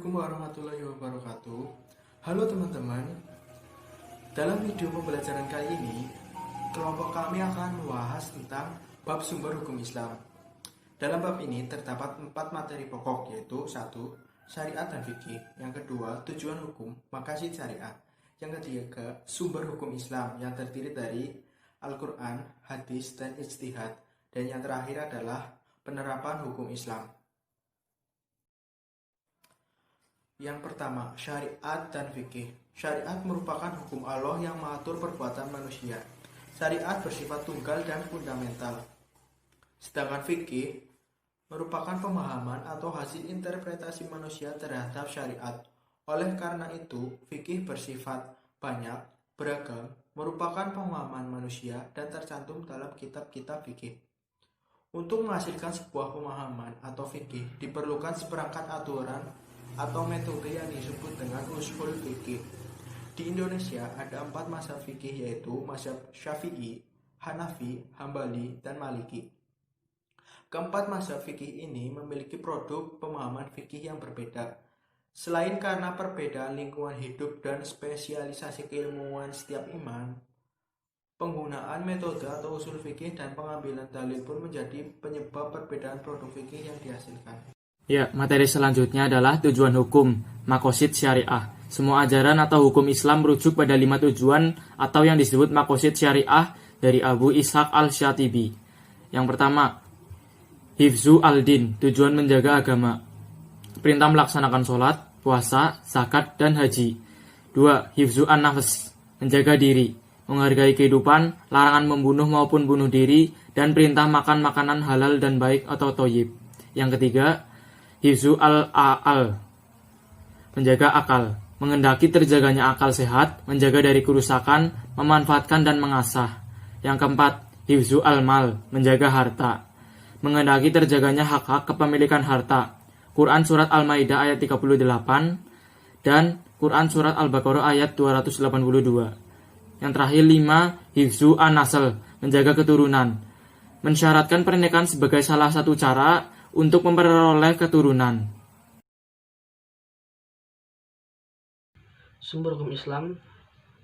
Assalamualaikum warahmatullahi wabarakatuh. Halo teman-teman. Dalam video pembelajaran kali ini, kelompok kami akan membahas tentang bab sumber hukum Islam. Dalam bab ini terdapat 4 materi pokok, yaitu 1. Syariat dan fikih. Yang kedua, tujuan hukum, maqasid syariat. Yang ketiga, sumber hukum Islam yang terdiri dari Al-Quran, hadis, dan ijtihad. Dan yang terakhir adalah penerapan hukum Islam. Yang pertama, syariat dan fikih. Syariat merupakan hukum Allah yang mengatur perbuatan manusia. Syariat bersifat tunggal dan fundamental. Sedangkan fikih merupakan pemahaman atau hasil interpretasi manusia terhadap syariat. Oleh karena itu, fikih bersifat banyak, beragam, merupakan pemahaman manusia dan tercantum dalam kitab-kitab fikih. Untuk menghasilkan sebuah pemahaman atau fikih, diperlukan seperangkat aturan atau metode yang disebut dengan ushul fikih. Di Indonesia ada 4 mazhab fikih, yaitu mazhab Syafi'i, Hanafi, Hambali, dan Maliki. Keempat mazhab fikih ini memiliki produk pemahaman fikih yang berbeda. Selain karena perbedaan lingkungan hidup dan spesialisasi keilmuan setiap imam, penggunaan metode atau usul fikih dan pengambilan dalil pun menjadi penyebab perbedaan produk fikih yang dihasilkan. Ya, materi selanjutnya adalah tujuan hukum, maqasid syariah. Semua ajaran atau hukum Islam merujuk pada 5 tujuan atau yang disebut maqasid syariah dari Abu Ishaq al-Syatibi. Yang pertama, hifzu al-din, tujuan menjaga agama. Perintah melaksanakan sholat, puasa, zakat, dan haji. 2. Hifzu an-nafs, menjaga diri, menghargai kehidupan, larangan membunuh maupun bunuh diri, dan perintah makan makanan halal dan baik atau thayyib. Yang ketiga, hifzu al-a'al, menjaga akal, mengendaki terjaganya akal sehat, menjaga dari kerusakan, memanfaatkan dan mengasah. Yang keempat, hifzu al-mal, menjaga harta, mengendaki terjaganya hak-hak kepemilikan harta. Quran Surat Al-Maidah ayat 38 dan Quran Surat Al-Baqarah ayat 282. Yang terakhir 5, hifzu an-nasl, menjaga keturunan, mensyaratkan pernikahan sebagai salah satu cara untuk memperoleh keturunan. Sumber hukum Islam,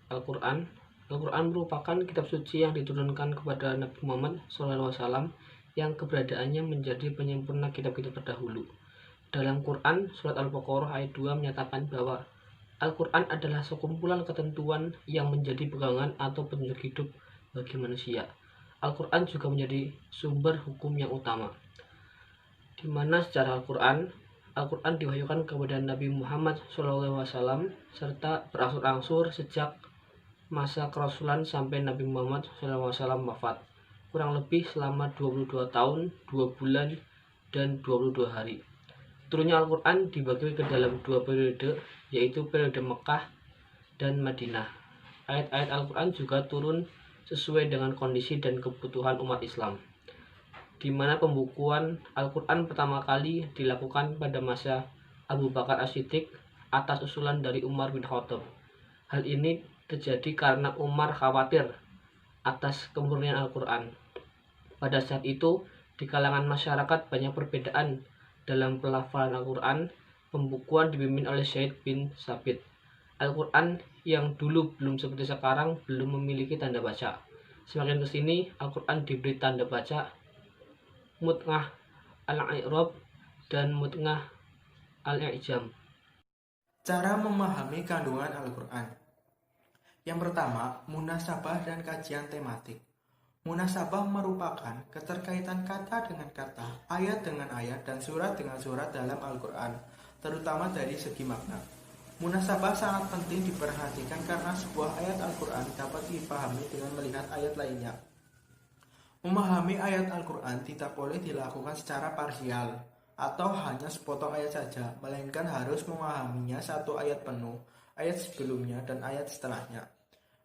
Al-Quran. Al-Quran merupakan kitab suci yang diturunkan kepada Nabi Muhammad SAW yang keberadaannya menjadi penyempurna kitab-kitab terdahulu. Dalam Quran, Surat Al-Baqarah ayat 2 menyatakan bahwa Al-Quran adalah sekumpulan ketentuan yang menjadi pegangan atau petunjuk hidup bagi manusia. Al-Quran juga menjadi sumber hukum yang utama, di mana secara Al-Quran diwahyukan kepada Nabi Muhammad SAW serta berangsur-angsur sejak masa kerasulan sampai Nabi Muhammad SAW wafat, kurang lebih selama 22 tahun, 2 bulan, dan 22 hari. Turunnya Al-Quran dibagi ke dalam 2 periode, yaitu periode Mekah dan Madinah. Ayat-ayat Al-Quran juga turun sesuai dengan kondisi dan kebutuhan umat Islam, di mana pembukuan Al-Quran pertama kali dilakukan pada masa Abu Bakar As-Siddiq atas usulan dari Umar bin Khattab. Hal ini terjadi karena Umar khawatir atas kemurnian Al-Quran. Pada saat itu, di kalangan masyarakat banyak perbedaan dalam pelafalan Al-Quran. Pembukuan dipimpin oleh Zaid bin Sabit. Al-Quran yang dulu belum seperti sekarang belum memiliki tanda baca. Semakin kesini, Al-Quran diberi tanda baca mutngah al-i'rab dan mutngah al-i'jam. Cara memahami kandungan Al-Quran. Yang pertama, munasabah dan kajian tematik. Munasabah merupakan keterkaitan kata dengan kata, ayat dengan ayat, dan surat dengan surat dalam Al-Quran, terutama dari segi makna. Munasabah sangat penting diperhatikan karena sebuah ayat Al-Quran dapat dipahami dengan melihat ayat lainnya. Memahami ayat Al-Quran tidak boleh dilakukan secara parsial atau hanya sepotong ayat saja, melainkan harus memahaminya satu ayat penuh, ayat sebelumnya dan ayat setelahnya.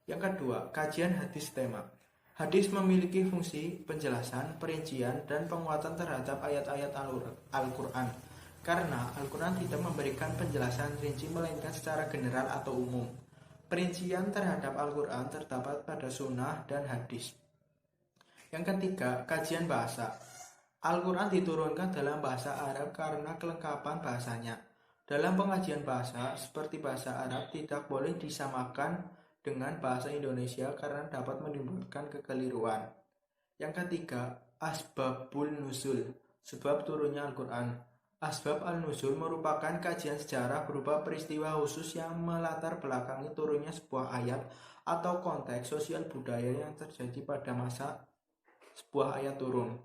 Yang kedua, kajian hadis tema. Hadis memiliki fungsi penjelasan, perincian, dan penguatan terhadap ayat-ayat Al-Quran, karena Al-Quran tidak memberikan penjelasan rinci melainkan secara general atau umum. Perincian terhadap Al-Quran terdapat pada sunnah dan hadis. Yang ketiga, kajian bahasa. Al-Quran diturunkan dalam bahasa Arab karena kelengkapan bahasanya. Dalam pengajian bahasa, seperti bahasa Arab tidak boleh disamakan dengan bahasa Indonesia karena dapat menimbulkan kekeliruan. Yang ketiga, asbabul nuzul, sebab turunnya Al-Quran. Asbab al-nuzul merupakan kajian sejarah berupa peristiwa khusus yang melatar belakangi turunnya sebuah ayat atau konteks sosial budaya yang terjadi pada masa sebuah ayat turun.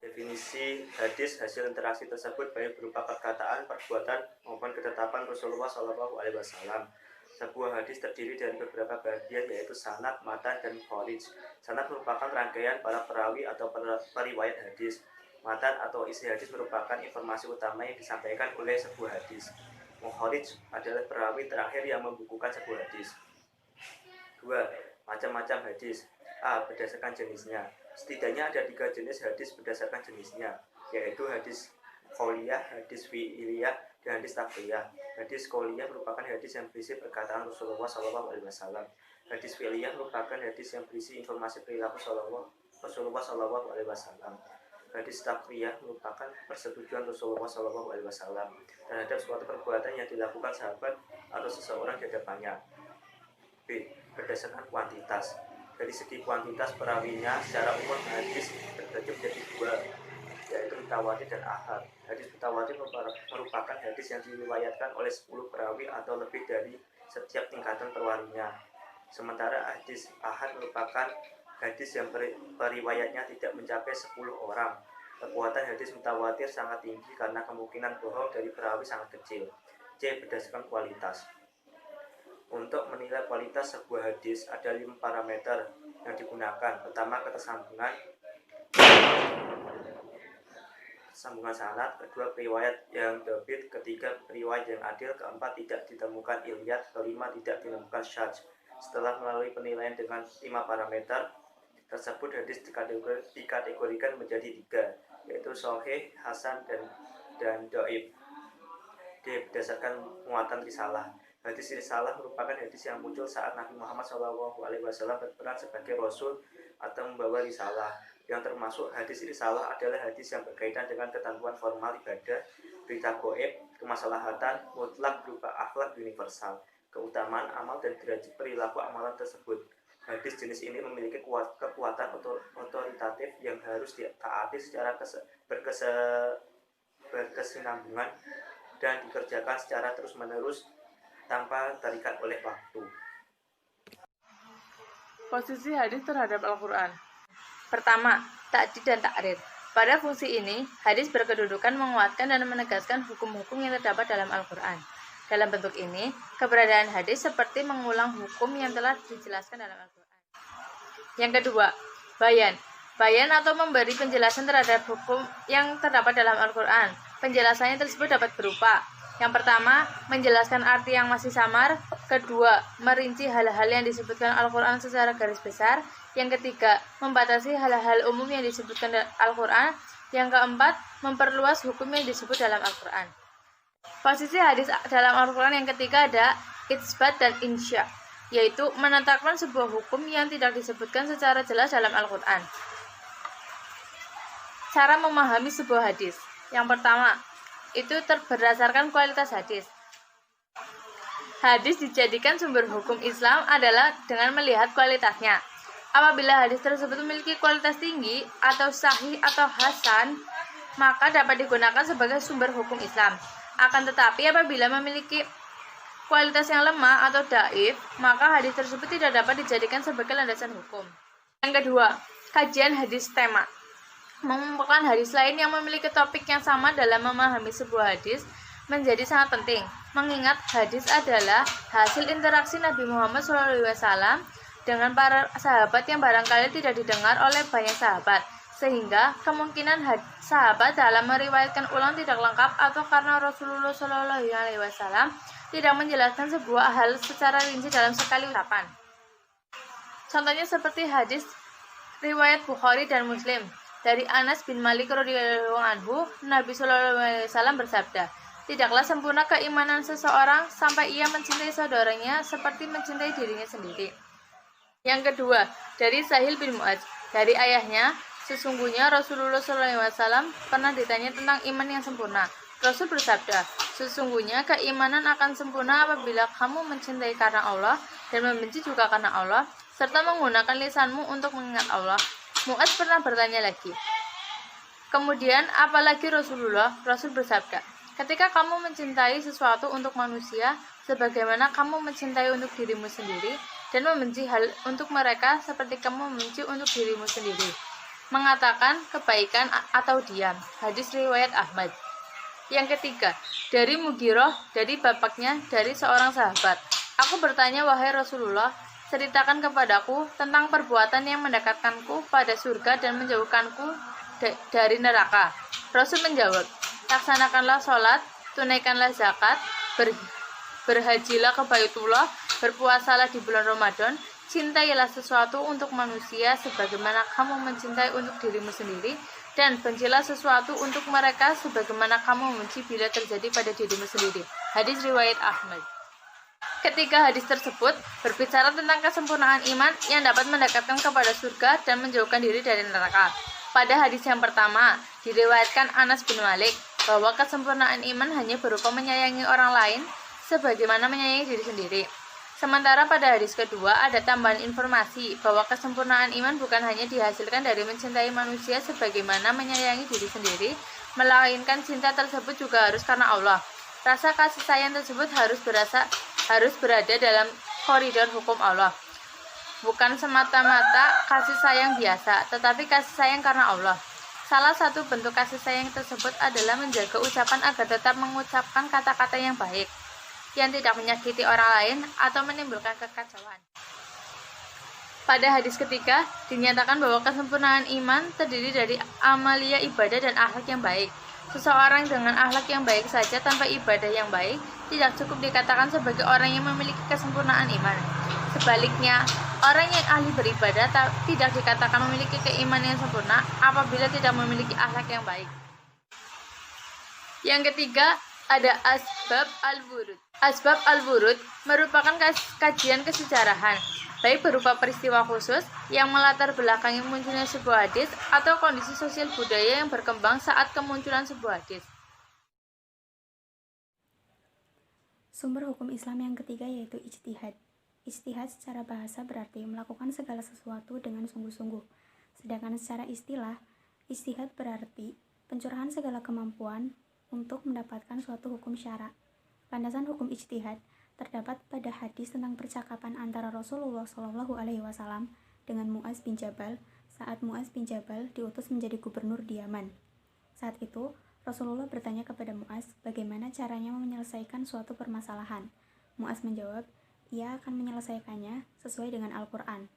Definisi hadis hasil interaksi tersebut baik berupa perkataan, perbuatan, maupun ketetapan Rasulullah SAW. Sebuah hadis terdiri dari beberapa bagian yaitu sanad, matan, dan mukharij. Sanad merupakan rangkaian para perawi atau periwayat hadis. Matan atau isi hadis merupakan informasi utama yang disampaikan oleh sebuah hadis. Mukharij adalah perawi terakhir yang membukukan sebuah hadis. 2. Macam-macam hadis. A. Berdasarkan jenisnya. Setidaknya ada 3 jenis hadis berdasarkan jenisnya, yaitu hadis qauliyah, hadis fi'iliyah, dan hadis taqriyah. Hadis qauliyah merupakan hadis yang berisi perkataan Rasulullah SAW. Hadis fi'iliyah merupakan hadis yang berisi informasi perilaku Rasulullah SAW. Hadis taqriyah merupakan persetujuan Rasulullah SAW terhadap suatu perbuatan yang dilakukan sahabat atau seseorang di hadapannya. B. Berdasarkan kuantitas. Dari segi kuantitas perawinya, secara umum hadis terbagi menjadi 2, yaitu mutawatir dan ahad. Hadis mutawatir merupakan hadis yang diriwayatkan oleh 10 perawi atau lebih dari setiap tingkatan perwalinya. Sementara hadis ahad merupakan hadis yang periwayatnya tidak mencapai 10 orang. Kekuatan hadis mutawatir sangat tinggi karena kemungkinan bohong dari perawi sangat kecil. C. Berdasarkan kualitas. Untuk menilai kualitas sebuah hadis ada 5 parameter yang digunakan. Pertama, ketersambungan sanad. Kedua, periwayat yang dhabit. Ketiga, periwayat yang adil. Keempat, tidak ditemukan ilyat. Kelima, tidak ditemukan syadz. Setelah melalui penilaian dengan 5 parameter tersebut, hadis dikategorikan menjadi 3, yaitu sahih, hasan, dan dhaif. D. Berdasarkan muatan risalah. Hadis risalah merupakan hadis yang muncul saat Nabi Muhammad SAW berperan sebagai Rasul atau membawa risalah. Yang termasuk hadis risalah adalah hadis yang berkaitan dengan ketentuan formal ibadah, berita gaib, kemaslahatan mutlak berupa akhlak universal, keutamaan amal dan derajat perilaku amalan tersebut. Hadis jenis ini memiliki kekuatan otoritatif yang harus ditaati secara berkesinambungan dan dikerjakan secara terus-menerus tanpa terikat oleh waktu. Posisi hadis terhadap Al-Quran. Pertama, ta'did dan ta'rid. Pada fungsi ini, hadis berkedudukan menguatkan dan menegaskan hukum-hukum yang terdapat dalam Al-Quran. Dalam bentuk ini, keberadaan hadis seperti mengulang hukum yang telah dijelaskan dalam Al-Quran. Yang kedua, bayan. Bayan atau memberi penjelasan terhadap hukum yang terdapat dalam Al-Quran. Penjelasannya tersebut dapat berupa: yang pertama, menjelaskan arti yang masih samar. Kedua, merinci hal-hal yang disebutkan Al-Quran secara garis besar. Yang ketiga, membatasi hal-hal umum yang disebutkan Al-Quran. Yang keempat, memperluas hukum yang disebut dalam Al-Quran. Posisi hadis dalam Al-Quran yang ketiga ada itsbat dan insya, yaitu menetapkan sebuah hukum yang tidak disebutkan secara jelas dalam Al-Quran. Cara memahami sebuah hadis. Yang pertama, itu berdasarkan kualitas hadis. Hadis dijadikan sumber hukum Islam adalah dengan melihat kualitasnya. Apabila hadis tersebut memiliki kualitas tinggi atau sahih atau hasan, maka dapat digunakan sebagai sumber hukum Islam. Akan tetapi apabila memiliki kualitas yang lemah atau dhaif, maka hadis tersebut tidak dapat dijadikan sebagai landasan hukum. Yang kedua, kajian hadis tema. Mengumpulkan hadis lain yang memiliki topik yang sama dalam memahami sebuah hadis menjadi sangat penting, mengingat hadis adalah hasil interaksi Nabi Muhammad SAW dengan para sahabat yang barangkali tidak didengar oleh banyak sahabat, sehingga kemungkinan sahabat dalam meriwayatkan ulang tidak lengkap atau karena Rasulullah SAW tidak menjelaskan sebuah hal secara rinci dalam sekali ucapan. Contohnya seperti hadis riwayat Bukhari dan Muslim. Dari Anas bin Malik radhiyallahu anhu, Nabi SAW bersabda, "Tidaklah sempurna keimanan seseorang sampai ia mencintai saudaranya seperti mencintai dirinya sendiri." Yang kedua, dari Sahil bin Mu'adz, dari ayahnya, Sesungguhnya Rasulullah SAW pernah ditanya tentang iman yang sempurna. Rasul bersabda, sesungguhnya keimanan akan sempurna apabila kamu mencintai karena Allah dan membenci juga karena Allah, serta menggunakan lisanmu untuk mengingat Allah. Mu'adz pernah bertanya lagi. Kemudian, apalagi Rasulullah? Rasul bersabda, ketika kamu mencintai sesuatu untuk manusia, sebagaimana kamu mencintai untuk dirimu sendiri, dan membenci hal untuk mereka seperti kamu membenci untuk dirimu sendiri. Mengatakan kebaikan atau diam. Hadis riwayat Ahmad. Yang ketiga, dari Mughirah, dari bapaknya, dari seorang sahabat. Aku bertanya, wahai Rasulullah, ceritakan kepadaku tentang perbuatan yang mendekatkanku pada surga dan menjauhkanku dari neraka. Rasul menjawab, laksanakanlah sholat, tunaikanlah zakat, berhajilah ke Baitullah, berpuasalah di bulan Ramadan, cintailah sesuatu untuk manusia sebagaimana kamu mencintai untuk dirimu sendiri, dan bencilah sesuatu untuk mereka sebagaimana kamu membenci bila terjadi pada dirimu sendiri. Hadis riwayat Ahmad. Ketiga hadis tersebut berbicara tentang kesempurnaan iman yang dapat mendekatkan kepada surga dan menjauhkan diri dari neraka. Pada hadis yang pertama, diriwayatkan Anas bin Malik bahwa kesempurnaan iman hanya berupa menyayangi orang lain sebagaimana menyayangi diri sendiri. Sementara pada hadis kedua ada tambahan informasi bahwa kesempurnaan iman bukan hanya dihasilkan dari mencintai manusia sebagaimana menyayangi diri sendiri, melainkan cinta tersebut juga harus karena Allah. Rasa kasih sayang tersebut harus berada dalam koridor hukum Allah. Bukan semata-mata kasih sayang biasa, tetapi kasih sayang karena Allah. Salah satu bentuk kasih sayang tersebut adalah menjaga ucapan agar tetap mengucapkan kata-kata yang baik, yang tidak menyakiti orang lain atau menimbulkan kekacauan. Pada hadis ketiga, dinyatakan bahwa kesempurnaan iman terdiri dari amalia ibadah dan akhlak yang baik. Seseorang dengan akhlak yang baik saja tanpa ibadah yang baik tidak cukup dikatakan sebagai orang yang memiliki kesempurnaan iman. Sebaliknya, orang yang ahli beribadah tidak dikatakan memiliki keimanan yang sempurna apabila tidak memiliki akhlak yang baik. Yang ketiga, ada asbab al-wurud. Asbab al-wurud merupakan kajian kesejarahan, baik berupa peristiwa khusus yang melatar belakangi munculnya sebuah hadis atau kondisi sosial budaya yang berkembang saat kemunculan sebuah hadis. Sumber hukum Islam yang ketiga yaitu ijtihad. Ijtihad secara bahasa berarti melakukan segala sesuatu dengan sungguh-sungguh. Sedangkan secara istilah, ijtihad berarti pencurahan segala kemampuan untuk mendapatkan suatu hukum syara. Landasan hukum ijtihad terdapat pada hadis tentang percakapan antara Rasulullah SAW dengan Mu'adz bin Jabal saat Mu'adz bin Jabal diutus menjadi gubernur di Yaman. Saat itu, Rasulullah bertanya kepada Mu'adz bagaimana caranya menyelesaikan suatu permasalahan. Mu'adz menjawab, ia akan menyelesaikannya sesuai dengan Al-Quran.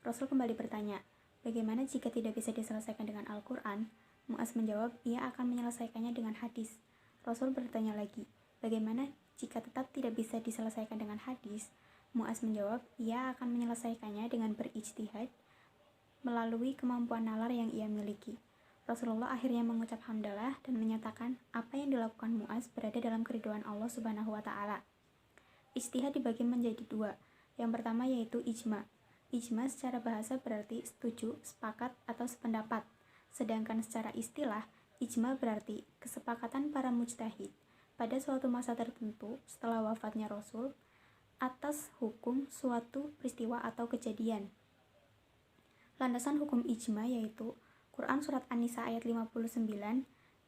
Rasul kembali bertanya, bagaimana jika tidak bisa diselesaikan dengan Al-Quran? Mu'adz menjawab, ia akan menyelesaikannya dengan hadis. Rasul bertanya lagi, bagaimana jika tetap tidak bisa diselesaikan dengan hadis? Mu'adz menjawab, ia akan menyelesaikannya dengan berijtihad melalui kemampuan nalar yang ia miliki. Rasulullah akhirnya mengucap hamdalah dan menyatakan apa yang dilakukan Mu'adz berada dalam keridhaan Allah Subhanahu wa Ta'ala. Ijtihad dibagi menjadi dua. Yang pertama yaitu ijma. Ijma secara bahasa berarti setuju, sepakat, atau sependapat. Sedangkan secara istilah, ijma berarti kesepakatan para mujtahid pada suatu masa tertentu setelah wafatnya Rasul atas hukum suatu peristiwa atau kejadian. Landasan hukum ijma yaitu Quran Surat An-Nisa ayat 59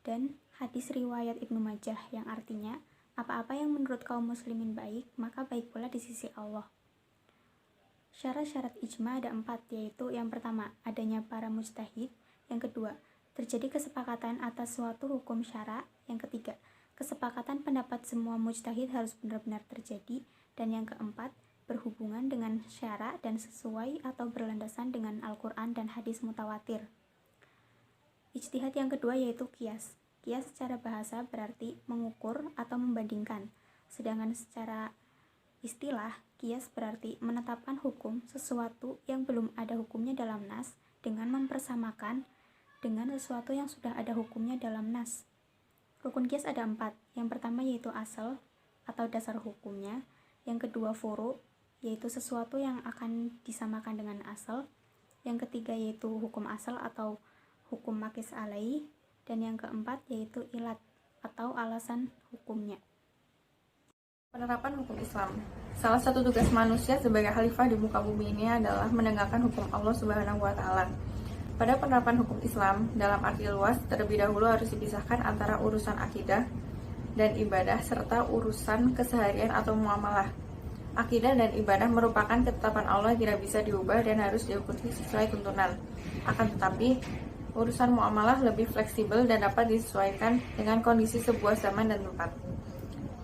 dan hadis riwayat Ibnu Majah yang artinya apa-apa yang menurut kaum muslimin baik, maka baik pula di sisi Allah. Syarat-syarat ijma ada 4, yaitu yang pertama, adanya para mujtahid. Yang kedua, terjadi kesepakatan atas suatu hukum syara. Yang ketiga, kesepakatan pendapat semua mujtahid harus benar-benar terjadi. Dan yang keempat, berhubungan dengan syara dan sesuai atau berlandasan dengan Al-Quran dan hadis mutawatir. Ijtihad yang kedua yaitu qiyas. Qiyas secara bahasa berarti mengukur atau membandingkan. Sedangkan secara istilah, qiyas berarti menetapkan hukum sesuatu yang belum ada hukumnya dalam nas dengan mempersamakan dengan sesuatu yang sudah ada hukumnya dalam nas. Rukun qiyas ada 4. Yang pertama yaitu asal atau dasar hukumnya. Yang kedua furu, yaitu sesuatu yang akan disamakan dengan asal. Yang ketiga yaitu hukum asal atau hukum makis alaih, dan yang keempat yaitu ilat atau alasan hukumnya. Penerapan hukum Islam. Salah satu tugas manusia sebagai khalifah di muka bumi ini adalah menegakkan hukum Allah Subhanahu wa taala. Pada penerapan hukum Islam dalam arti luas, terlebih dahulu harus dipisahkan antara urusan akidah dan ibadah serta urusan keseharian atau muamalah. Akidah dan ibadah merupakan ketetapan Allah yang tidak bisa diubah dan harus diikuti sesuai tuntunan. Akan tetapi, urusan muamalah lebih fleksibel dan dapat disesuaikan dengan kondisi sebuah zaman dan tempat.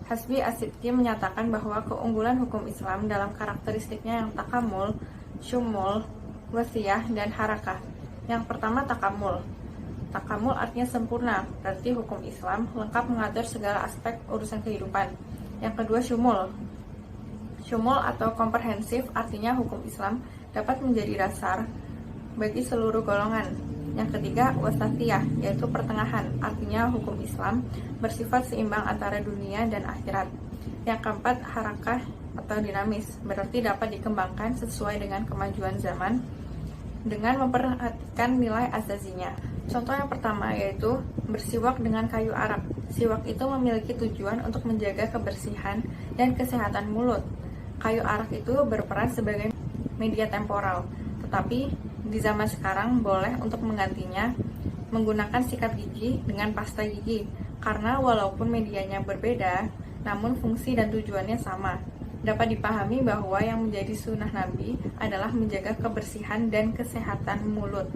Hasbi As-Sidqi menyatakan bahwa keunggulan hukum Islam dalam karakteristiknya yang takamul, syumul, wasiyah, dan harakah. Yang pertama takamul. Takamul artinya sempurna, berarti hukum Islam lengkap mengatur segala aspek urusan kehidupan. Yang kedua syumul. Syumul atau komprehensif artinya hukum Islam dapat menjadi dasar bagi seluruh golongan. Yang ketiga wasatiyah, yaitu pertengahan, artinya hukum Islam bersifat seimbang antara dunia dan akhirat. Yang keempat harakah atau dinamis, berarti dapat dikembangkan sesuai dengan kemajuan zaman dengan memperhatikan nilai azazinya. Contoh yang pertama yaitu bersiwak dengan kayu arak. Siwak itu memiliki tujuan untuk menjaga kebersihan dan kesehatan mulut. Kayu arak itu berperan sebagai media temporal, tetapi di zaman sekarang boleh untuk menggantinya menggunakan sikat gigi dengan pasta gigi, karena walaupun medianya berbeda, namun fungsi dan tujuannya sama. Dapat dipahami bahwa yang menjadi sunnah Nabi adalah menjaga kebersihan dan kesehatan mulut.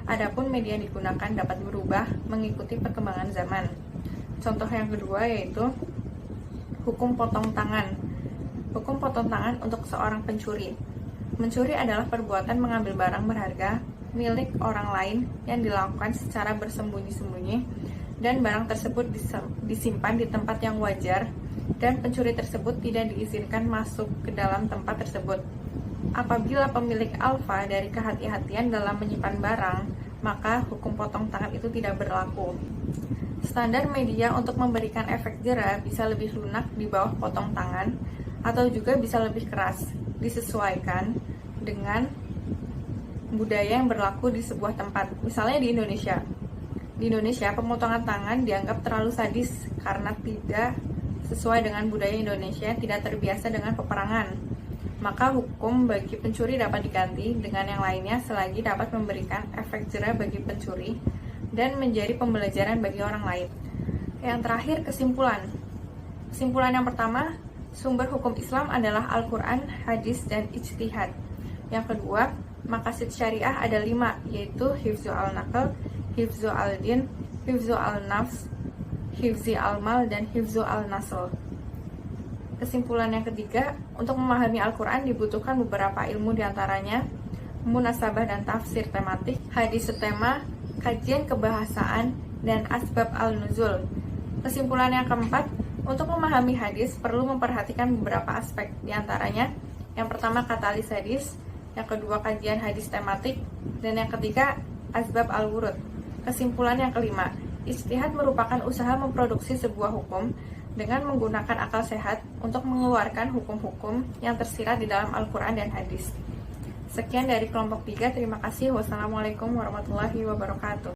Adapun media yang digunakan dapat berubah mengikuti perkembangan zaman. Contoh yang kedua yaitu hukum potong tangan. Hukum potong tangan untuk seorang pencuri. Mencuri adalah perbuatan mengambil barang berharga milik orang lain yang dilakukan secara bersembunyi-sembunyi dan barang tersebut disimpan di tempat yang wajar dan pencuri tersebut tidak diizinkan masuk ke dalam tempat tersebut. Apabila pemilik alfa dari kehati-hatian dalam menyimpan barang, maka hukum potong tangan itu tidak berlaku. Standar media untuk memberikan efek jera bisa lebih lunak di bawah potong tangan atau juga bisa lebih keras, disesuaikan dengan budaya yang berlaku di sebuah tempat. Misalnya di Indonesia. Di Indonesia, pemotongan tangan dianggap terlalu sadis karena tidak sesuai dengan budaya Indonesia yang tidak terbiasa dengan peperangan. Maka hukum bagi pencuri dapat diganti dengan yang lainnya selagi dapat memberikan efek jera bagi pencuri dan menjadi pembelajaran bagi orang lain. Yang terakhir, kesimpulan. Kesimpulan yang pertama, sumber hukum Islam adalah Al-Quran, hadis, dan ijtihad. Yang kedua, maqasid syariah ada 5, yaitu hifzu al-naql, hifzu al-din, hifzu al-nafs, hifzi al-mal, dan hifzu al-nasl. Kesimpulan yang ketiga, untuk memahami Al-Quran dibutuhkan beberapa ilmu diantaranya munasabah dan tafsir tematik, hadis setema, kajian kebahasaan, dan asbab al-nuzul. Kesimpulan yang keempat, untuk memahami hadis perlu memperhatikan beberapa aspek diantaranya yang pertama katalis hadis, yang kedua kajian hadis tematik, dan yang ketiga asbab al-wurud. Kesimpulan yang kelima, ijtihad merupakan usaha memproduksi sebuah hukum dengan menggunakan akal sehat untuk mengeluarkan hukum-hukum yang tersirat di dalam Al-Quran dan hadis. Sekian dari kelompok 3, terima kasih. Wassalamualaikum warahmatullahi wabarakatuh.